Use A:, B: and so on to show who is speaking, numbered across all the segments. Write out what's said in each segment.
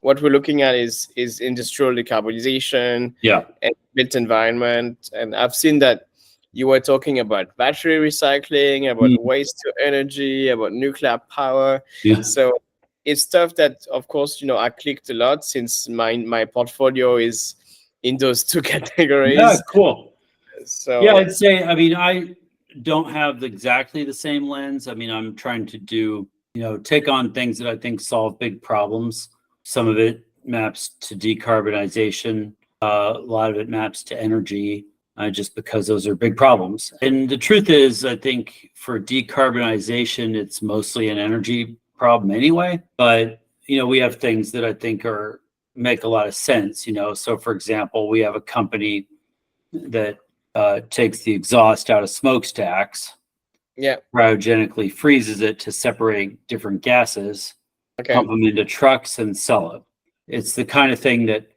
A: what we're looking at is industrial decarbonization, and built environment. And I've seen that you were talking about battery recycling, about waste to energy, about nuclear power. So it's stuff that, of course, I clicked a lot since my portfolio is in those two categories.
B: Yeah, cool.
A: So
B: yeah, I'd say, I mean, I don't have exactly the same lens. I mean, I'm trying to do, take on things that I think solve big problems. Some of it maps to decarbonization. A lot of it maps to energy, just because those are big problems. And the truth is, I think for decarbonization, it's mostly an energy problem anyway. But, we have things that I think make a lot of sense, So for example, we have a company that takes the exhaust out of smokestacks, cryogenically freezes it to separate different gases, pump them into trucks and sell it. It's the kind of thing that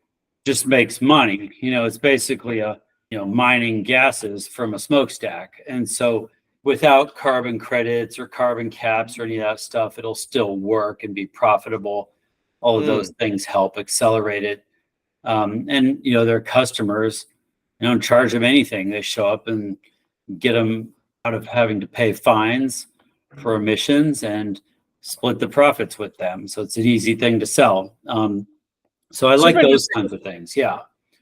B: just makes money. It's basically mining gases from a smokestack. And so without carbon credits or carbon caps or any of that stuff, it'll still work and be profitable. All of those things help accelerate it. And, their customers, don't charge them anything. They show up and get them out of having to pay fines for emissions and split the profits with them. So it's an easy thing to sell. So I like those kinds of things. Yeah.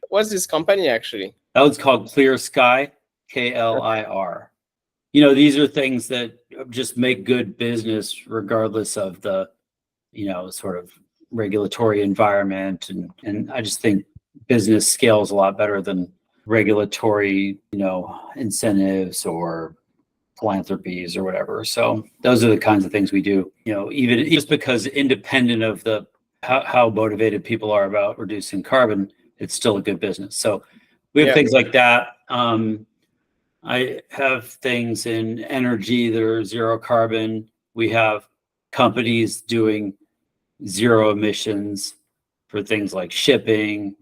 A: What's this company actually?
B: That was called KLIR Sky, KLIR. These are things that just make good business regardless of the, sort of regulatory environment. And I just think business scales a lot better than regulatory, incentives or philanthropies or whatever. So those are the kinds of things we do, even just because independent of how motivated people are about reducing carbon, it's still a good business. So we have things like that. I have things in energy that are zero carbon. We have companies doing zero emissions for things like shipping.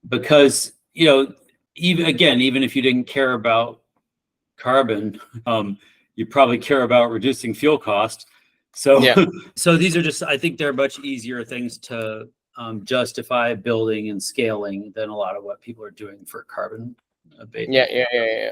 B: Because, even if you didn't care about carbon, you probably care about reducing fuel cost. So, so these are just, I think they're much easier things to justify building and scaling than a lot of what people are doing for carbon abatement.
A: Yeah.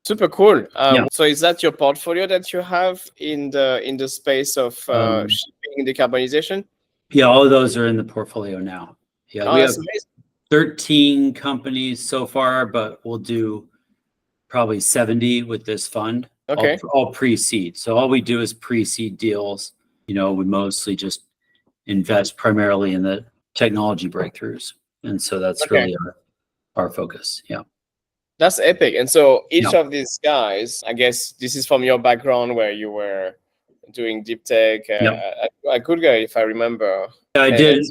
A: Super cool. So is that your portfolio that you have in the space of shipping decarbonization?
B: Yeah, all of those are in the portfolio now. Yeah, we have
A: amazing.
B: 13 companies so far, but we'll do probably 70 with this fund. All pre-seed. So all we do is pre-seed deals. We mostly just invest primarily in the technology breakthroughs. And so that's really our focus. Yeah.
A: That's epic. And so each of these guys, I guess this is from your background where you were doing Deeptech, a good guy, if I remember.
B: Yeah, I did.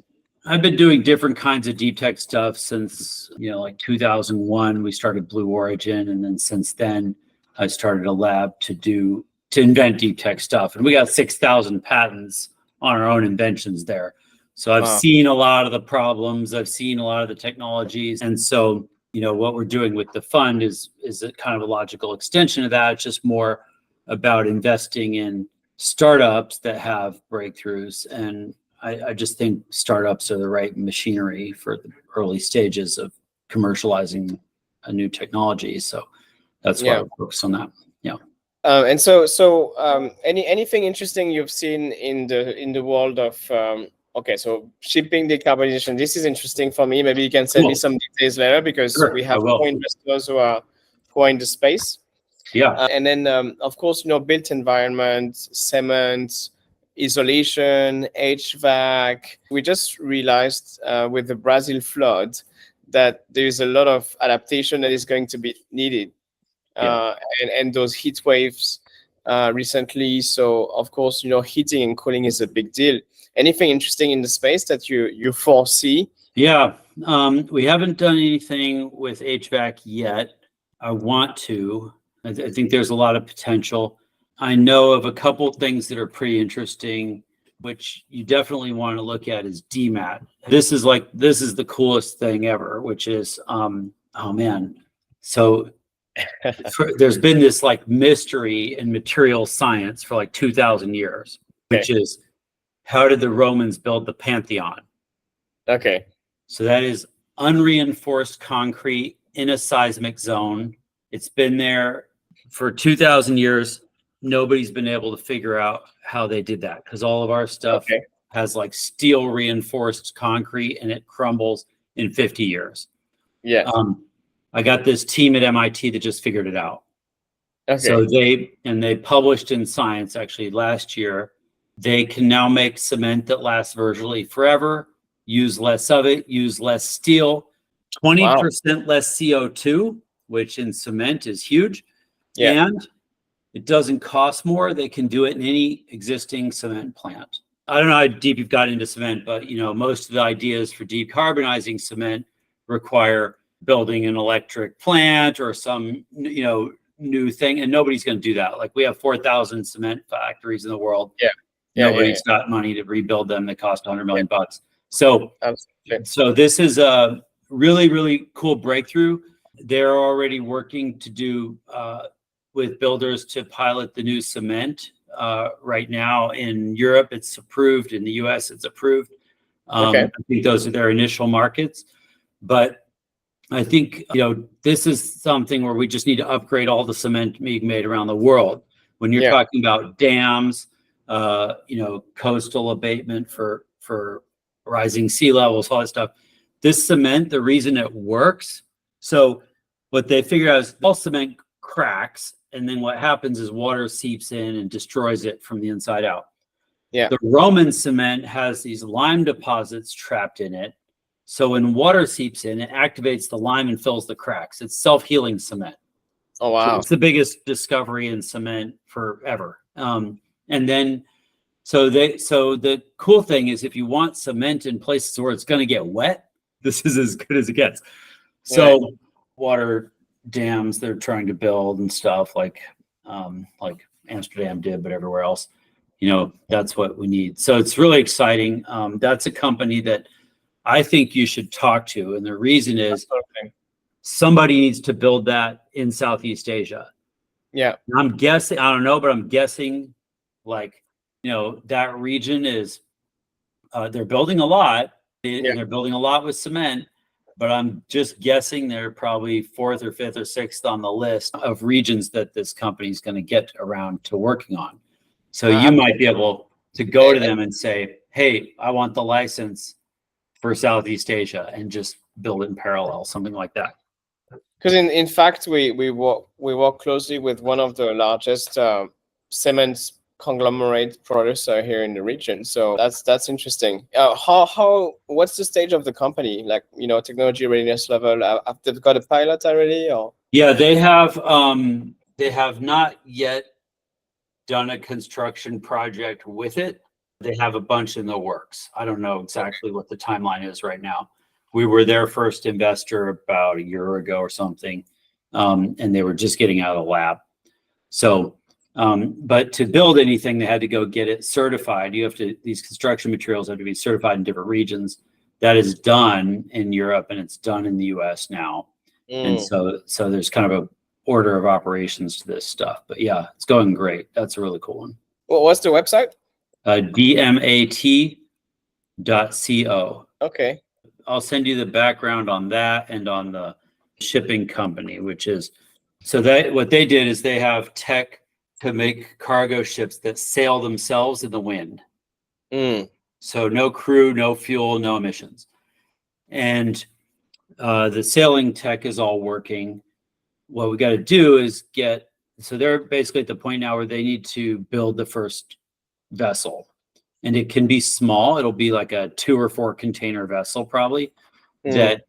B: I've been doing different kinds of Deeptech stuff since, like 2001, we started Blue Origin. And then since then, I started a lab to invent Deeptech stuff. And we got 6,000 patents on our own inventions there. So I've seen a lot of the problems. I've seen a lot of the technologies. And so, what we're doing with the fund is a kind of a logical extension of that. It's just more about investing in startups that have breakthroughs. And I just think startups are the right machinery for the early stages of commercializing a new technology. So that's why I focus on that. Yeah.
A: And so anything interesting you've seen in the world of so shipping decarbonization? This is interesting for me. Maybe you can send me some details later because we have co-investors who are in the space.
B: Yeah.
A: And then of course, built environment, cement, isolation, HVAC. We just realized with the Brazil flood that there's a lot of adaptation that is going to be needed. And those heat waves recently. So of course, heating and cooling is a big deal. Anything interesting in the space that you foresee?
B: Yeah, we haven't done anything with HVAC yet. I want to. I think there's a lot of potential. I know of a couple things that are pretty interesting, which you definitely want to look at is DMAT. This is the coolest thing ever, which is, So there's been this mystery in material science for 2,000 years, which is how did the Romans build the Pantheon?
A: Okay.
B: So that is unreinforced concrete in a seismic zone. It's been there for 2,000 years. Nobody's been able to figure out how they did that, because all of our stuff has like steel reinforced concrete and it crumbles in 50 years.
A: Yeah.
B: I got this team at MIT that just figured it out.
A: Okay.
B: So they published in Science actually last year. They can now make cement that lasts virtually forever, use less of it, use less steel, 20% less CO2, which in cement is huge.
A: Yeah.
B: And it doesn't cost more. They can do it in any existing cement plant. I don't know how deep you've got into cement, but most of the ideas for decarbonizing cement require building an electric plant or some new thing, and nobody's going to do that. Like, we have 4,000 cement factories in the world. Nobody's got money to rebuild them that cost $100 million bucks. So this is a really, really cool breakthrough. They're already working to do with builders to pilot the new cement. Right now in Europe, it's approved. In the US, it's approved. I think those are their initial markets. But I think, this is something where we just need to upgrade all the cement being made around the world. When you're talking about dams, coastal abatement for rising sea levels, all that stuff, this cement, the reason it works. So what they figured out is all cement cracks, and then what happens is water seeps in and destroys it from the inside out. Yeah. The Roman cement has these lime deposits trapped in it. So when water seeps in, it activates the lime and fills the cracks. It's self-healing cement.
A: Oh, wow.
B: So it's the biggest discovery in cement forever. And then, so the cool thing is, if you want cement in places where it's going to get wet, this is as good as it gets. So water dams they're trying to build and stuff like Amsterdam did, but everywhere else, that's what we need. So it's really exciting. That's a company that I think you should talk to. And the reason is somebody needs to build that in Southeast Asia. Yeah. I'm guessing, I don't know, but I'm guessing that region is, they're building a lot and they're building a lot with cement, but I'm just guessing they're probably 4th or 5th or 6th on the list of regions that this company is going to get around to working on. So you might be able to go to them and say, hey, I want the license for Southeast Asia, and just build it in parallel, something like that.
A: Because in fact, we work closely with one of the largest cement conglomerate producer here in the region. So that's interesting. What's the stage of the company? Like, technology readiness level? Have they got a pilot already? Or
B: they have not yet done a construction project with it. They have a bunch in the works. I don't know exactly what the timeline is right now. We were their first investor about a year ago or something, and they were just getting out of the lab. So, but to build anything, they had to go get it certified. These construction materials have to be certified in different regions. That is done in Europe, and it's done in the US now. And so there's kind of a order of operations to this stuff. But yeah, it's going great. That's a really cool one.
A: Well, what's the website?
B: DMAT.co.
A: Okay.
B: I'll send you the background on that and on the shipping company, which is, what they did is they have tech to make cargo ships that sail themselves in the wind. So no crew, no fuel, no emissions. And the sailing tech is all working. What we got to do is so they're basically at the point now where they need to build the first vessel, and it can be small. It'll be like a 2 or 4 container vessel probably that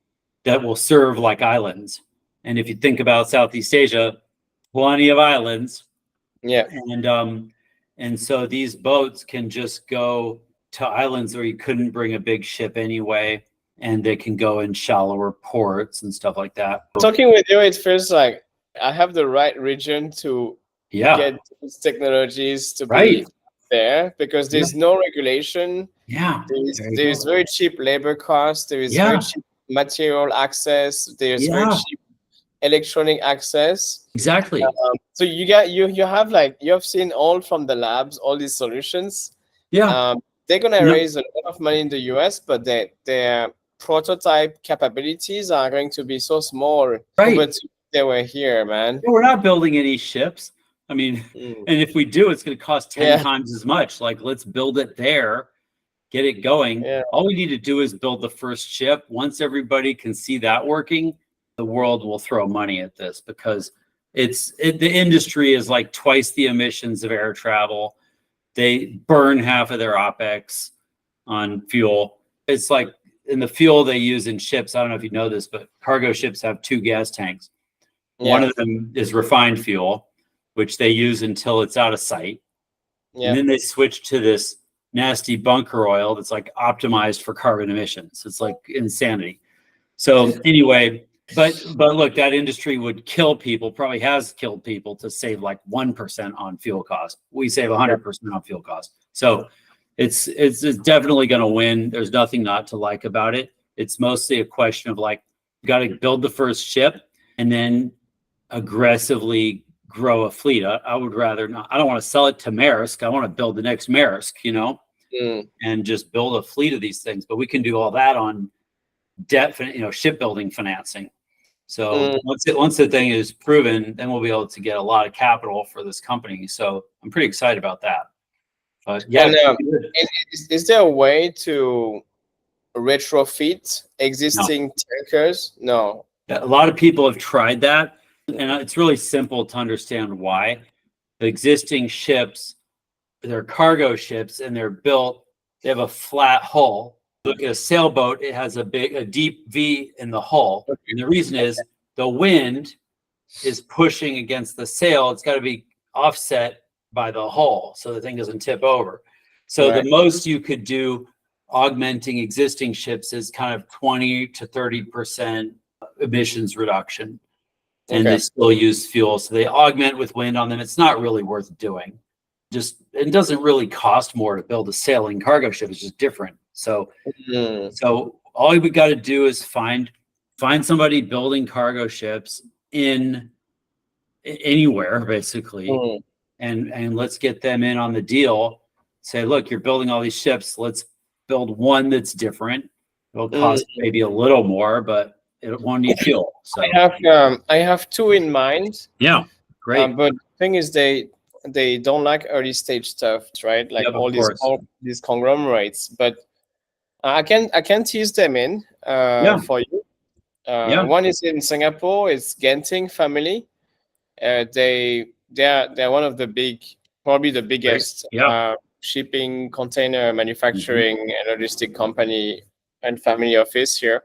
B: will serve like islands. And if you think about Southeast Asia, plenty of islands. Yeah. And so these boats can just go to islands where you couldn't bring a big ship anyway, and they can go in shallower ports and stuff like that.
A: Talking with you, it feels like I have the right region to get these technologies to be there, because there's no regulation. There's very cheap labor costs. There is very cheap material access. There's very cheap electronic access.
B: Exactly.
A: So you have seen all from the labs, all these solutions. they're gonna
B: No,
A: raise a lot of money in the US, but their prototype capabilities are going to be so small
B: right.
A: compared to they were here, man.
B: We're not building any ships. I mean,
A: Mm.
B: and if we do, it's going to cost 10
A: Yeah,
B: times as much. Like, let's build it there, get it going.
A: yeah.
B: All we need to do is build the first ship. Once everybody can see that working, the world will throw money at this, because the industry is like twice the emissions of air travel. They burn half of their OPEX on fuel. It's like, in the fuel they use in ships, I don't know if you know this, but cargo ships have 2 gas tanks. One
A: Yeah.
B: of them is refined fuel, which they use until it's out of sight.
A: Yeah.
B: And then they switch to this nasty bunker oil that's like optimized for carbon emissions. It's like insanity. So anyway, but look, that industry would kill people, probably has killed people, to save like 1% on fuel cost. We save 100% on fuel cost. So it's definitely going to win. There's nothing not to like about it. It's mostly a question of like, you got to build the first ship and then aggressively grow a fleet. I would rather not. I don't want to sell it to Maersk. I want to build the next Maersk, and just build a fleet of these things. But we can do all that on debt, shipbuilding financing. So once the thing is proven, then we'll be able to get a lot of capital for this company. So I'm pretty excited about that. But yeah,
A: And is there a way to retrofit existing tankers? No.
B: a lot of people have tried that, and it's really simple to understand why. The existing ships, they're cargo ships, and they're built, they have a flat hull. Look at a sailboat, it has a deep V in the hull. And the reason is the wind is pushing against the sail. It's got to be offset by the hull so the thing doesn't tip over. So
A: Right.
B: the most you could do augmenting existing ships is kind of 20 to 30% emissions reduction. And they still use fuel. So they augment with wind on them. It's not really worth doing. It doesn't really cost more to build a sailing cargo ship. It's just different. So all we got to do is find somebody building cargo ships in anywhere, basically, and let's get them in on the deal. Say, look, you're building all these ships. Let's build one that's different. It'll cost maybe a little more, but it won't need fuel. So
A: I have 2 in mind.
B: Yeah, great.
A: But the thing is, they don't like early stage stuff, right? Like all these conglomerates. But I can tease them in for you. One is in Singapore. It's Genting family. They're one of the probably the biggest shipping, container manufacturing and logistic company and family office here.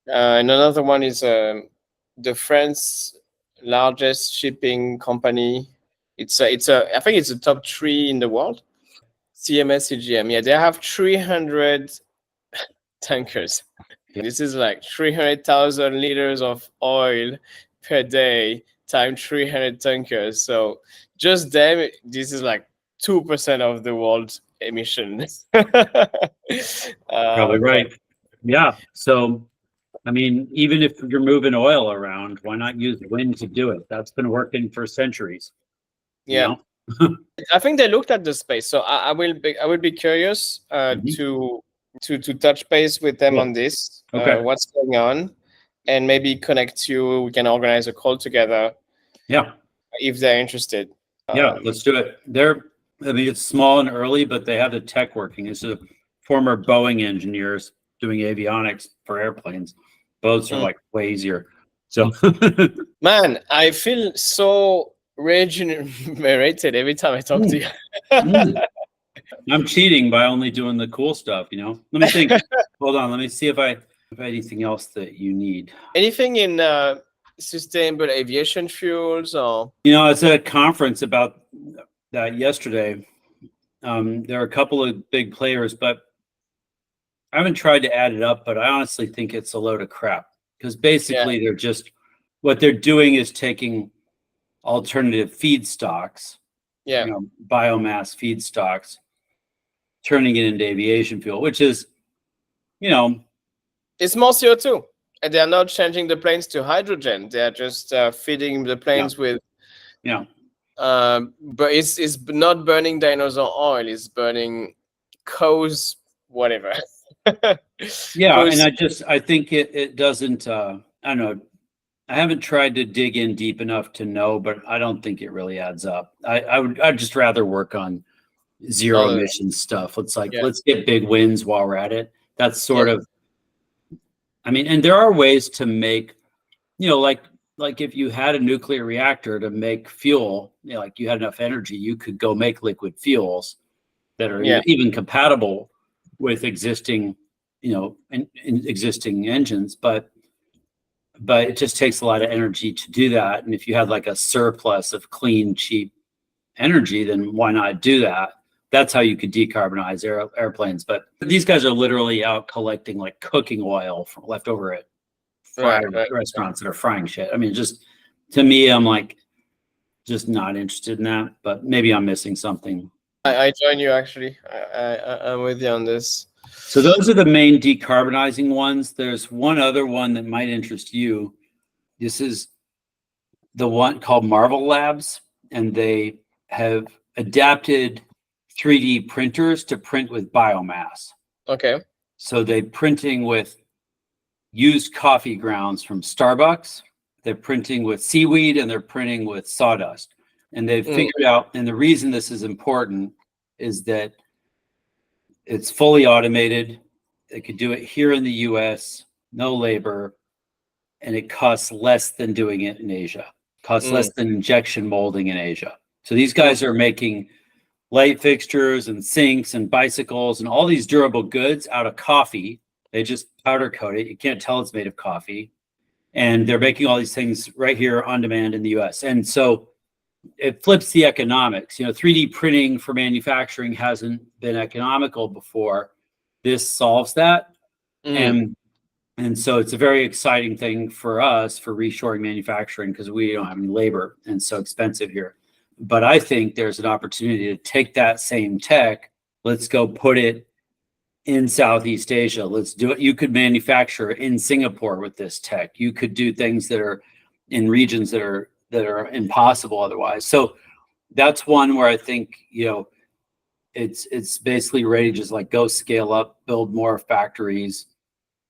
A: And another one is the French largest shipping company. I think it's the top 3 in the world. CMS CGM. Yeah, they have 300 tankers. This is like 300,000 liters of oil per day times 300 tankers. So just them, this is like 2% of the world's emissions.
B: Probably right. Yeah. So, I mean, even if you're moving oil around, why not use wind to do it? That's been working for centuries.
A: Yeah. I think they looked at the space. So I will be curious to touch base with them on this. What's going on, and maybe connect you. We can organize a call together.
B: Yeah.
A: If they're interested.
B: Yeah, let's do it. It's small and early, but they have the tech working. It's a former Boeing engineers doing avionics for airplanes. Boats are like way easier. So
A: man, I feel so regenerated every time I talk to you.
B: I'm cheating by only doing the cool stuff, Let me think. Hold on, let me see if I have anything else that you need.
A: Anything in sustainable aviation fuels or?
B: It's at a conference about that yesterday. There are a couple of big players, but I haven't tried to add it up, but I honestly think it's a load of crap, because basically what they're doing is taking alternative feedstocks, biomass feedstocks, turning it into aviation fuel, which is,
A: it's more CO2. And they're not changing the planes to hydrogen. They're just feeding the planes with, but it's not burning dinosaur oil. It's burning cause whatever.
B: Yeah,
A: Cause,
B: and I think it doesn't. I don't know. I haven't tried to dig in deep enough to know, but I don't think it really adds up. I'd just rather work on zero emission stuff. Let's get big wins while we're at it. That's sort of, I mean, and there are ways to make, like if you had a nuclear reactor to make fuel, like you had enough energy, you could go make liquid fuels that are even compatible with existing, in existing engines, but it just takes a lot of energy to do that. And if you had like a surplus of clean, cheap energy, then why not do that? That's how you could decarbonize airplanes. But these guys are literally out collecting like cooking oil from leftover at restaurants that are frying shit. I mean, just to me, I'm like just not interested in that, but maybe I'm missing something.
A: I join you actually. I'm with you on this.
B: So those are the main decarbonizing ones. There's one other one that might interest you. This is the one called Marvel Labs, and they have adapted 3D printers to print with biomass.
A: Okay.
B: So they're printing with used coffee grounds from Starbucks. They're printing with seaweed, and they're printing with sawdust. And they've figured out, and the reason this is important is that it's fully automated. They could do it here in the US, no labor, and it costs less than doing it in Asia. Costs less than injection molding in Asia. So these guys are making light fixtures and sinks and bicycles and all these durable goods out of coffee. They just powder coat it. You can't tell it's made of coffee. And they're making all these things right here on demand in the US. And so it flips the economics. 3D printing for manufacturing hasn't been economical before. This solves that. And so it's a very exciting thing for us for reshoring manufacturing because we don't have any labor and it's so expensive here. But I think there's an opportunity to take that same tech. Let's go put it in Southeast Asia. Let's do it. You could manufacture in Singapore with this tech. You could do things that are in regions that are impossible otherwise. So that's one where I think, it's basically ready to just like go scale up, build more factories,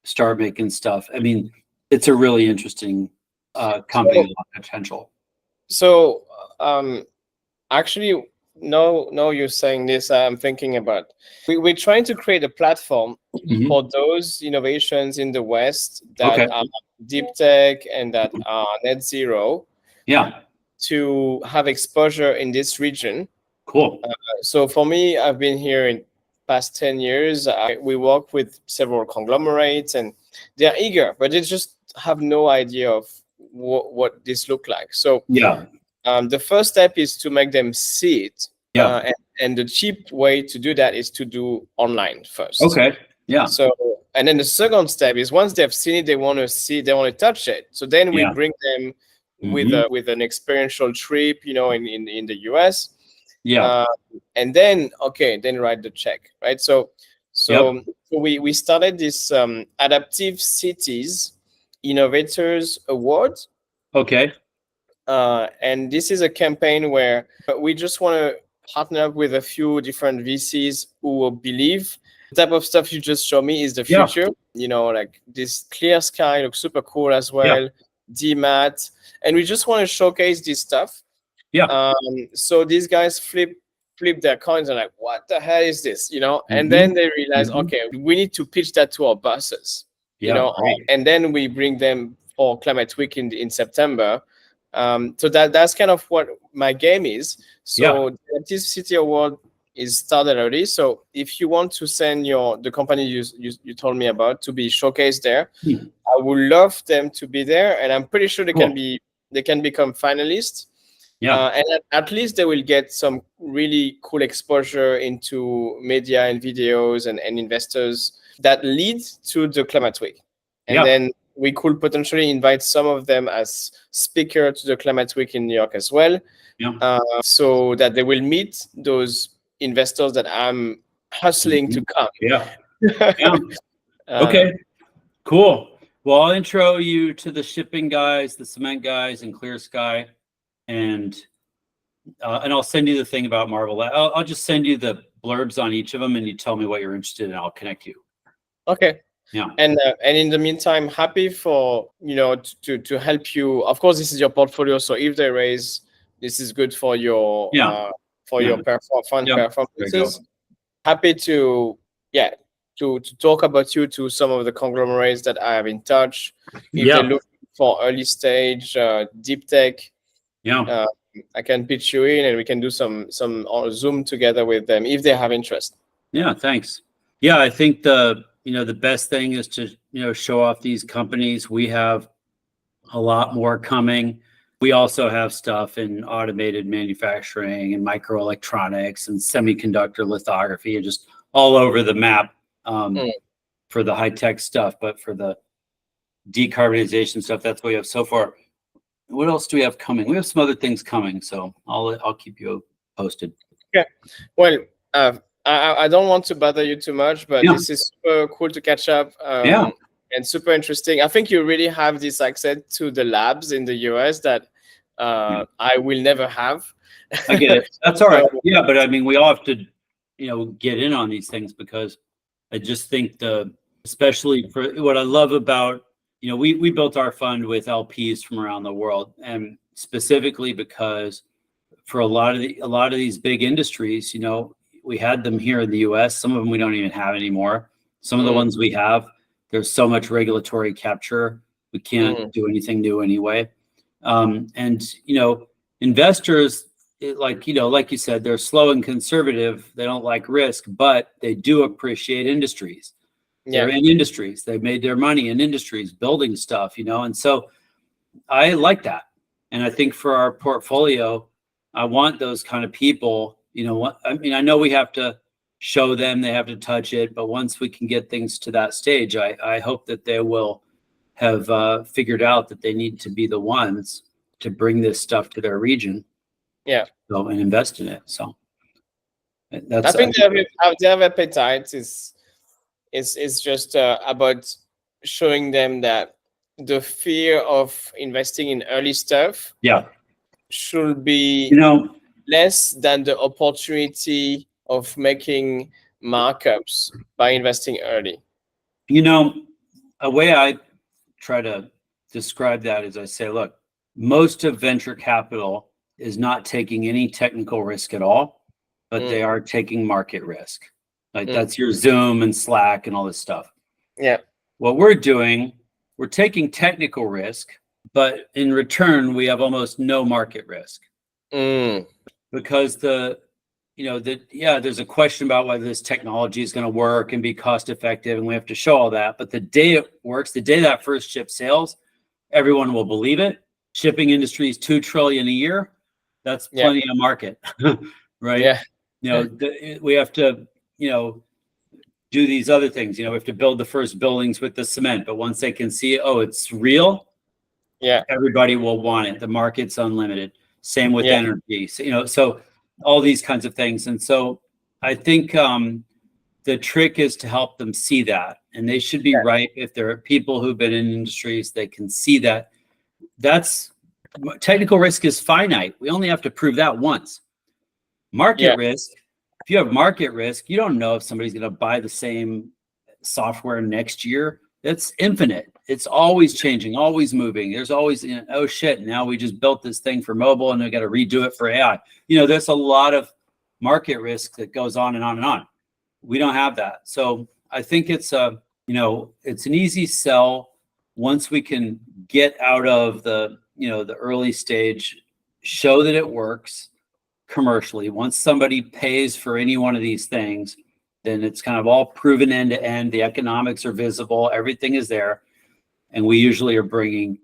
B: start making stuff. I mean, it's a really interesting company with a lot of potential.
A: So actually, no, you're saying this, I'm thinking about, we're trying to create a platform for those innovations in the West that are deep tech and that are net zero. To have exposure in this region.
B: Cool.
A: So for me, I've been here in past 10 years. We work with several conglomerates and they're eager, but they just have no idea of what this look like. So the first step is to make them see it. And the cheap way to do that is to do online first. So, and then the second step is once they've seen it, they want to touch it. So then we bring them with an experiential trip, in the US. And then write the check, right? So we started this Adaptive Cities Innovators Awards. And this is a campaign where we just want to partner up with a few different VCs who will believe the type of stuff you just showed me is the future. Like this KLIR Sky looks super cool as well. DMAT. And we just want to showcase this stuff. So these guys flip their coins and like, what the hell is this? And then they realize, okay, we need to pitch that to our bosses. And then we bring them for Climate Week in September. So that's kind of what my game is. So the Adaptive City Award is started already. So if you want to send the company you told me about to be showcased there, I would love them to be there, and I'm pretty sure they can become finalists. And at least they will get some really cool exposure into media and videos and investors that lead to the Climate Week. And then we could potentially invite some of them as speaker to the Climate Week in New York as well. So that they will meet those investors that I'm hustling to come.
B: Okay, cool. Well, I'll intro you to the shipping guys, the cement guys, and KLIR Sky, and I'll send you the thing about Marvel. I'll just send you the blurbs on each of them, and you tell me what you're interested in. I'll connect you.
A: Okay.
B: Yeah.
A: And in the meantime, happy for to help you. Of course, this is your portfolio, so if they raise, this is good for your your fund performances. Happy to to talk about you to some of the conglomerates that I have in touch. If they look for early stage Deeptech, I can pitch you in, and we can do some Zoom together with them if they have interest.
B: Yeah, thanks. Yeah, I think the best thing is to show off these companies. We have a lot more coming. We also have stuff in automated manufacturing and microelectronics and semiconductor lithography, and just all over the map for the high tech stuff. But for the decarbonization stuff, that's what we have so far. What else do we have coming? We have some other things coming, so I'll keep you posted.
A: Okay. Well, I don't want to bother you too much, but this is super cool to catch up. And super interesting. I think you really have this access to the labs in the US that I will never have.
B: I get it. That's all right. Yeah, but I mean, we all have to, get in on these things, because I just think especially for what I love about, we built our fund with LPs from around the world, and specifically because for a lot of these big industries, we had them here in the US. Some of them we don't even have anymore. Some of the ones we have, there's so much regulatory capture, we can't do anything new anyway. And investors, like you said, they're slow and conservative. They don't like risk, but they do appreciate industries. They're in industries. They made their money in industries, building stuff, and so I like that. And I think for our portfolio, I want those kind of people. I know we have to show them, they have to touch it, but once we can get things to that stage, I hope that they will have figured out that they need to be the ones to bring this stuff to their region. So, and invest in it. So that's,
A: I think they have appetite. It's just about showing them that the fear of investing in early stuff should be less than the opportunity of making markups by investing early.
B: A way I try to describe that is I say, look, most of venture capital is not taking any technical risk at all, but they are taking market risk. Like that's your Zoom and Slack and all this stuff.
A: Yeah.
B: What we're doing, we're taking technical risk, but in return, we have almost no market risk. Because there's a question about whether this technology is going to work and be cost effective, and we have to show all that. But the day it works, the day that first ship sails, everyone will believe it. Shipping industry is $2 trillion a year. That's plenty of market, right? We have to, do these other things. We have to build the first buildings with the cement, but once they can see, it's real, everybody will want it. The market's unlimited. Same with energy. So all these kinds of things. And so I think the trick is to help them see that, and they should be right. If there are people who've been in industries, they can see that. That's technical risk is finite. We only have to prove that once. Market risk, if you have market risk, you don't know if somebody's going to buy the same software next year. It's infinite. It's always changing, always moving. There's always, oh shit, now we just built this thing for mobile and we got to redo it for AI. There's a lot of market risk that goes on and on and on. We don't have that. So I think it's it's an easy sell once we can get out of the early stage, show that it works commercially. Once somebody pays for any one of these things, then it's kind of all proven end to end. The economics are visible. Everything is there. And we usually are bringing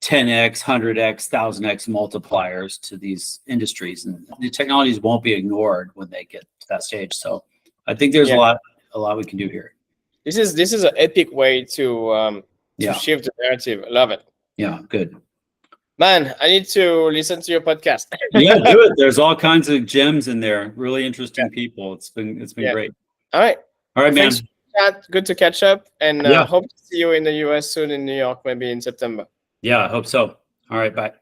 B: 10x, 100x, 1000x multipliers to these industries. And the technologies won't be ignored when they get to that stage. So I think there's a lot we can do here.
A: This is an epic way to shift the narrative. I love it.
B: Yeah, good.
A: Man, I need to listen to your podcast.
B: Yeah, do it. There's all kinds of gems in there. Really interesting people. It's been great.
A: All right, man.
B: Thanks.
A: Good to catch up, and hope to see you in the US soon, in New York, maybe in September.
B: Yeah, I hope so. All right, bye.